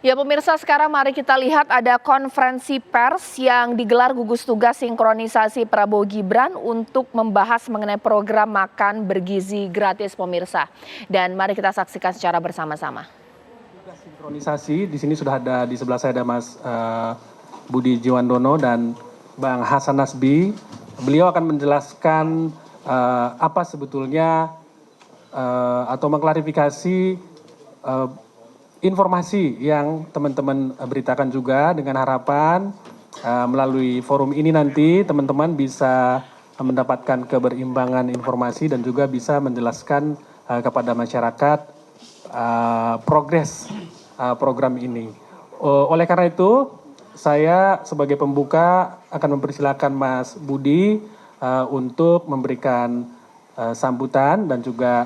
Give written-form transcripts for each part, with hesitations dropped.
Ya pemirsa, sekarang mari kita lihat ada konferensi pers yang digelar gugus tugas sinkronisasi Prabowo Gibran untuk membahas mengenai program makan bergizi gratis pemirsa. Dan mari kita saksikan secara bersama-sama. Tugas sinkronisasi, di sini sudah ada, di sebelah saya ada Mas Budi Jiwandono dan Bang Hasan Nasbi. Beliau akan menjelaskan apa sebetulnya atau mengklarifikasi informasi yang teman-teman beritakan juga, dengan harapan melalui forum ini nanti teman-teman bisa mendapatkan keberimbangan informasi dan juga bisa menjelaskan kepada masyarakat progres program ini. Oleh karena itu, saya sebagai pembuka akan mempersilahkan Mas Budi untuk memberikan sambutan dan juga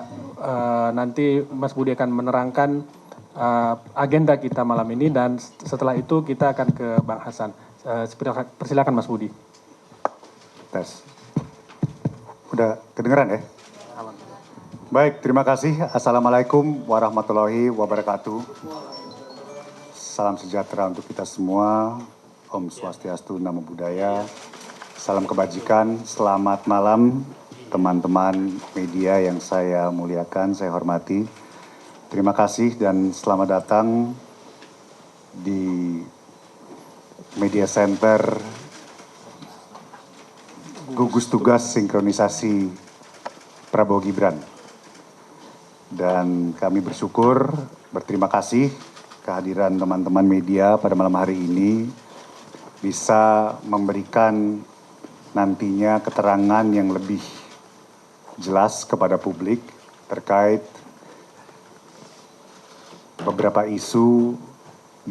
nanti Mas Budi akan menerangkan agenda kita malam ini, dan setelah itu kita akan ke Bang Hasan. Persilakan Mas Budi. Tes. Udah kedengeran ya? Baik, terima kasih. Assalamualaikum warahmatullahi wabarakatuh. Salam sejahtera untuk kita semua. Om Swastiastu, Namo Buddhaya. Salam kebajikan. Selamat malam teman-teman media yang saya muliakan, saya hormati. Terima kasih dan selamat datang di Media Center Gugus Tugas Sinkronisasi Prabowo Gibran. Dan kami bersyukur, berterima kasih kehadiran teman-teman media pada malam hari ini bisa memberikan nantinya keterangan yang lebih jelas kepada publik terkait beberapa isu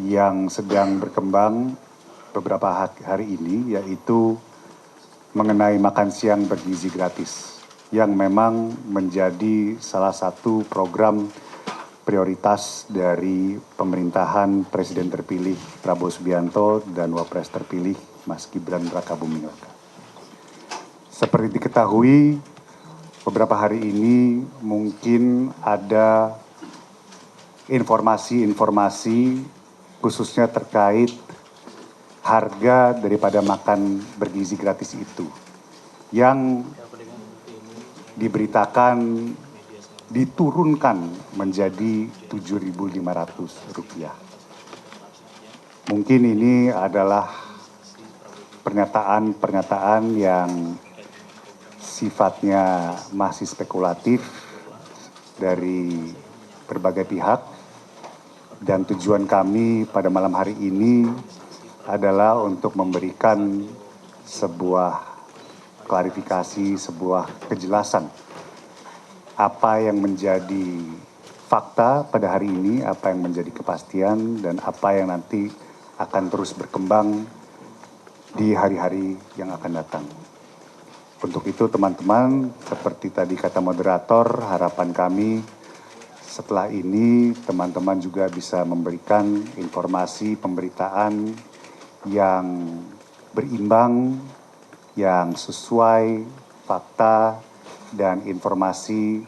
yang sedang berkembang beberapa hari ini, yaitu mengenai makan siang bergizi gratis yang memang menjadi salah satu program prioritas dari pemerintahan Presiden terpilih Prabowo Subianto dan Wapres terpilih Mas Gibran Rakabuming Raka. Seperti diketahui, beberapa hari ini mungkin ada informasi-informasi khususnya terkait harga daripada makan bergizi gratis itu yang diberitakan diturunkan menjadi Rp7.500. Mungkin ini adalah pernyataan-pernyataan yang sifatnya masih spekulatif dari berbagai pihak. Dan tujuan kami pada malam hari ini adalah untuk memberikan sebuah klarifikasi, sebuah kejelasan apa yang menjadi fakta pada hari ini, apa yang menjadi kepastian, dan apa yang nanti akan terus berkembang di hari-hari yang akan datang. Untuk itu teman-teman, seperti tadi kata moderator, harapan kami setelah ini teman-teman juga bisa memberikan informasi pemberitaan yang berimbang, yang sesuai fakta dan informasi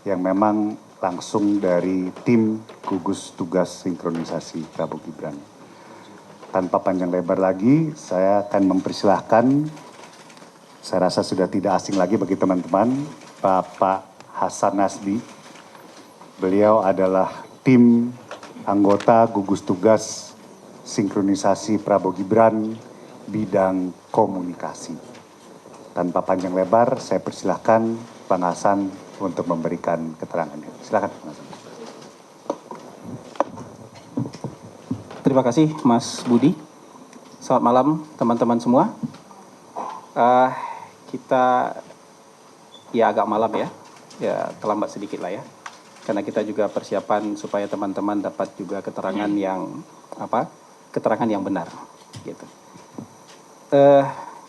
yang memang langsung dari tim gugus tugas sinkronisasi Prabowo Gibran. Tanpa panjang lebar lagi, saya akan mempersilahkan, saya rasa sudah tidak asing lagi bagi teman-teman, Bapak Hasan Nasbi. Beliau adalah tim anggota gugus tugas sinkronisasi Prabowo Gibran bidang komunikasi. Tanpa panjang lebar, saya persilahkan Bang Hasan untuk memberikan keterangannya. Silakan Bang Hasan. Terima kasih Mas Budi. Selamat malam teman-teman semua. Kita ya agak malam ya terlambat sedikit lah ya. Karena kita juga persiapan supaya teman-teman dapat juga keterangan yang keterangan yang benar gitu.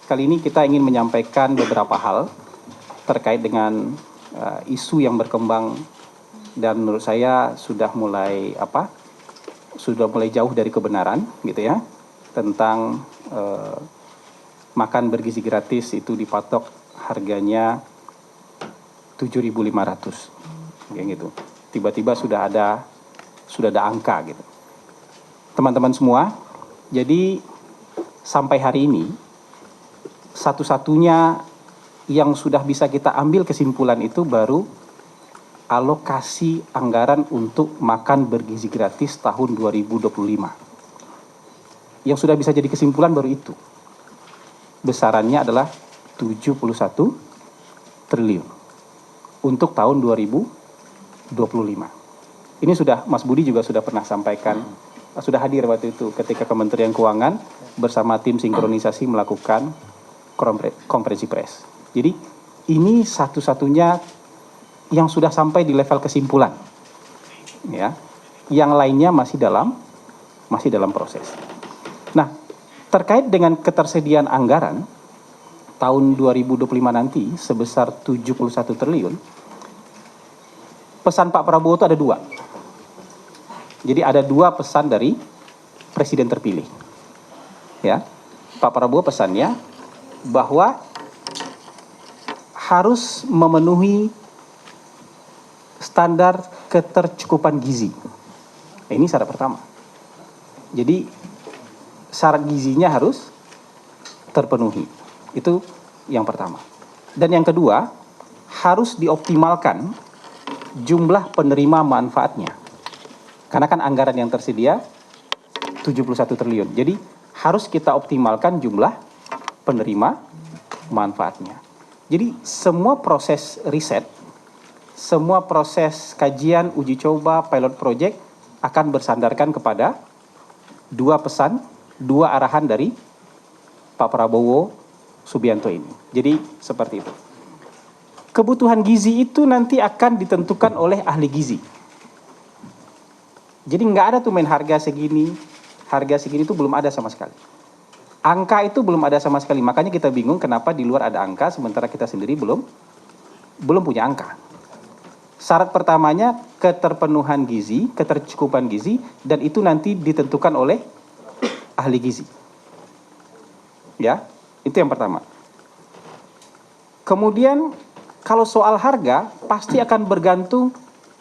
Kali ini kita ingin menyampaikan beberapa hal terkait dengan isu yang berkembang dan menurut saya sudah mulai jauh dari kebenaran gitu ya, tentang makan bergizi gratis itu dipatok harganya 7.500 kayak gitu. Tiba-tiba sudah ada angka gitu. teman-teman semua, jadi sampai hari ini satu-satunya yang sudah bisa kita ambil kesimpulan itu baru alokasi anggaran untuk makan bergizi gratis tahun 2025. Yang sudah bisa jadi kesimpulan baru itu. Besarannya adalah 71 triliun untuk tahun 2025. Ini sudah Mas Budi juga sudah pernah sampaikan, sudah hadir waktu itu ketika Kementerian Keuangan bersama tim sinkronisasi melakukan konferensi pers. Jadi ini satu-satunya yang sudah sampai di level kesimpulan, ya. Yang lainnya masih dalam proses. Nah, terkait dengan ketersediaan anggaran tahun 2025 nanti sebesar 71 triliun, pesan Pak Prabowo itu ada dua. Jadi ada dua pesan dari Presiden terpilih. Ya, Pak Prabowo pesannya bahwa harus memenuhi standar ketercukupan gizi. Ini syarat pertama. Jadi syarat gizinya harus terpenuhi. Itu yang pertama. Dan yang kedua, harus dioptimalkan jumlah penerima manfaatnya. Karena kan anggaran yang tersedia 71 triliun. Jadi harus kita optimalkan jumlah penerima manfaatnya. Jadi semua proses riset, semua proses kajian, uji coba, pilot project akan bersandarkan kepada dua pesan, dua arahan dari Pak Prabowo Subianto ini. Jadi seperti itu. Kebutuhan gizi itu nanti akan ditentukan oleh ahli gizi. Jadi nggak ada tuh main harga segini itu belum ada sama sekali. Angka itu belum ada sama sekali, makanya kita bingung kenapa di luar ada angka sementara kita sendiri belum punya angka. Syarat pertamanya keterpenuhan gizi, ketercukupan gizi, dan itu nanti ditentukan oleh ahli gizi. Ya, itu yang pertama. Kemudian kalau soal harga pasti akan bergantung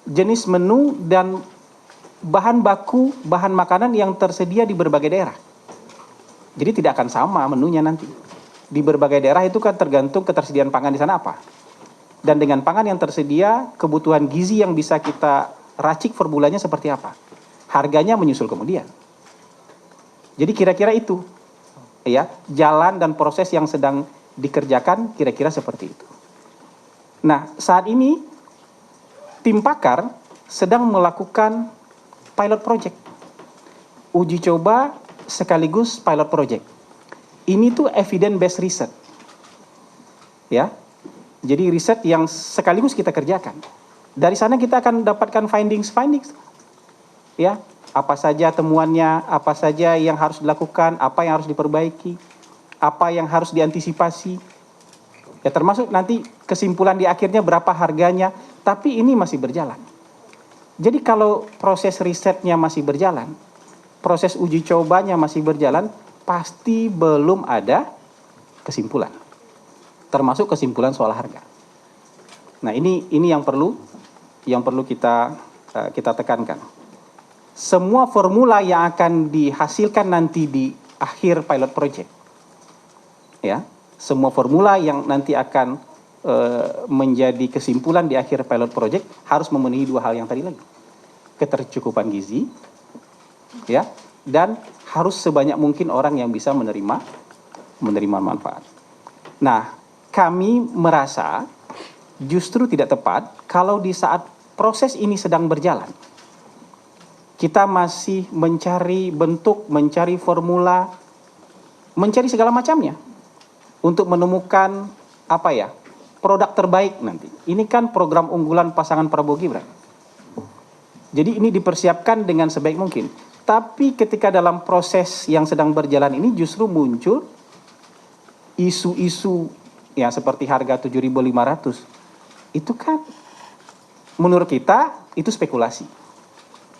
jenis menu dan bahan baku, bahan makanan yang tersedia di berbagai daerah. Jadi tidak akan sama menunya nanti. Di berbagai daerah itu kan tergantung ketersediaan pangan di sana apa. Dan dengan pangan yang tersedia, kebutuhan gizi yang bisa kita racik formulanya seperti apa. Harganya menyusul kemudian. Jadi kira-kira itu. Ya, jalan dan proses yang sedang dikerjakan kira-kira seperti itu. Nah, saat ini tim pakar sedang melakukan pilot project. Uji coba sekaligus pilot project. Ini tuh evidence based research. Ya. Jadi riset yang sekaligus kita kerjakan. Dari sana kita akan dapatkan findings. Ya, apa saja temuannya, apa saja yang harus dilakukan, apa yang harus diperbaiki, apa yang harus diantisipasi. Ya, termasuk nanti kesimpulan di akhirnya berapa harganya, tapi ini masih berjalan. Jadi kalau proses risetnya masih berjalan, proses uji cobanya masih berjalan, pasti belum ada kesimpulan. Termasuk kesimpulan soal harga. Nah, ini yang perlu kita tekankan. Semua formula yang akan dihasilkan nanti di akhir pilot project. Ya, semua formula yang nanti akan menjadi kesimpulan di akhir pilot project harus memenuhi dua hal yang tadi lagi. Ketercukupan gizi, ya, dan harus sebanyak mungkin orang yang bisa menerima manfaat. Nah, kami merasa justru tidak tepat kalau di saat proses ini sedang berjalan, kita masih mencari bentuk, mencari formula, mencari segala macamnya untuk menemukan produk terbaik nanti. Ini kan program unggulan pasangan Prabowo Gibran. Jadi ini dipersiapkan dengan sebaik mungkin. Tapi ketika dalam proses yang sedang berjalan ini justru muncul isu-isu ya seperti harga 7.500. Itu kan menurut kita itu spekulasi.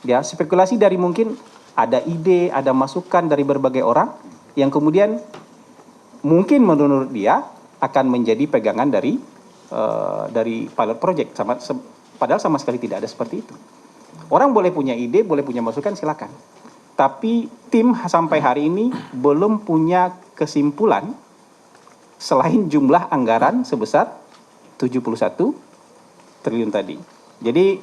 Ya, spekulasi dari mungkin ada ide, ada masukan dari berbagai orang yang kemudian mungkin menurut dia akan menjadi pegangan dari pilot project, padahal sama sekali tidak ada seperti itu. Orang boleh punya ide, boleh punya masukan, silakan. tapi tim sampai hari ini belum punya kesimpulan selain jumlah anggaran sebesar 71 triliun tadi. Jadi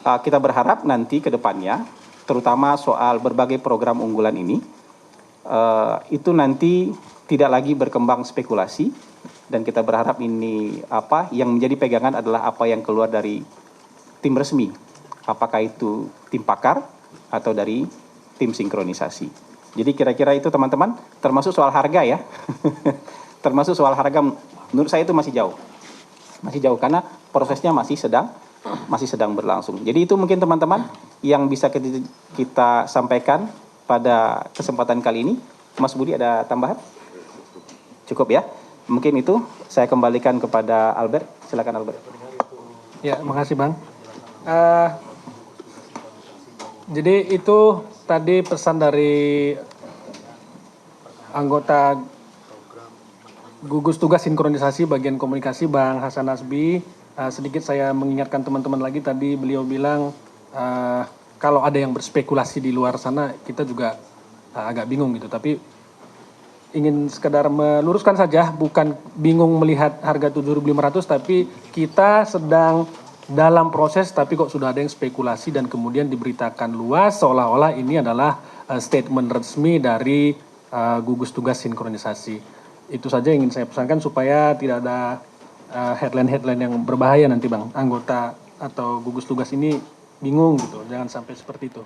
kita berharap nanti ke depannya, terutama soal berbagai program unggulan ini, itu nanti tidak lagi berkembang spekulasi, dan kita berharap ini yang menjadi pegangan adalah apa yang keluar dari tim resmi, apakah itu tim pakar atau dari tim sinkronisasi. Jadi kira-kira itu teman-teman, termasuk soal harga ya. Termasuk soal harga, menurut saya itu masih jauh karena prosesnya masih sedang berlangsung. Jadi itu mungkin teman-teman yang bisa kita sampaikan pada kesempatan kali ini. Mas Budi ada tambahan? Cukup ya? Mungkin itu saya kembalikan kepada Albert. Silakan Albert. Ya, makasih Bang. Jadi itu tadi pesan dari anggota gugus tugas sinkronisasi bagian komunikasi Bang Hasan Nasbi. Sedikit saya mengingatkan teman-teman lagi, tadi beliau bilang kalau ada yang berspekulasi di luar sana kita juga agak bingung gitu. Tapi ingin sekedar meluruskan saja, bukan bingung melihat harga 7.500, tapi kita sedang dalam proses, tapi kok sudah ada yang spekulasi dan kemudian diberitakan luas seolah-olah ini adalah statement resmi dari gugus tugas sinkronisasi. Itu saja yang ingin saya pesankan supaya tidak ada headline-headline yang berbahaya nanti Bang. Anggota atau gugus tugas ini bingung gitu, jangan sampai seperti itu.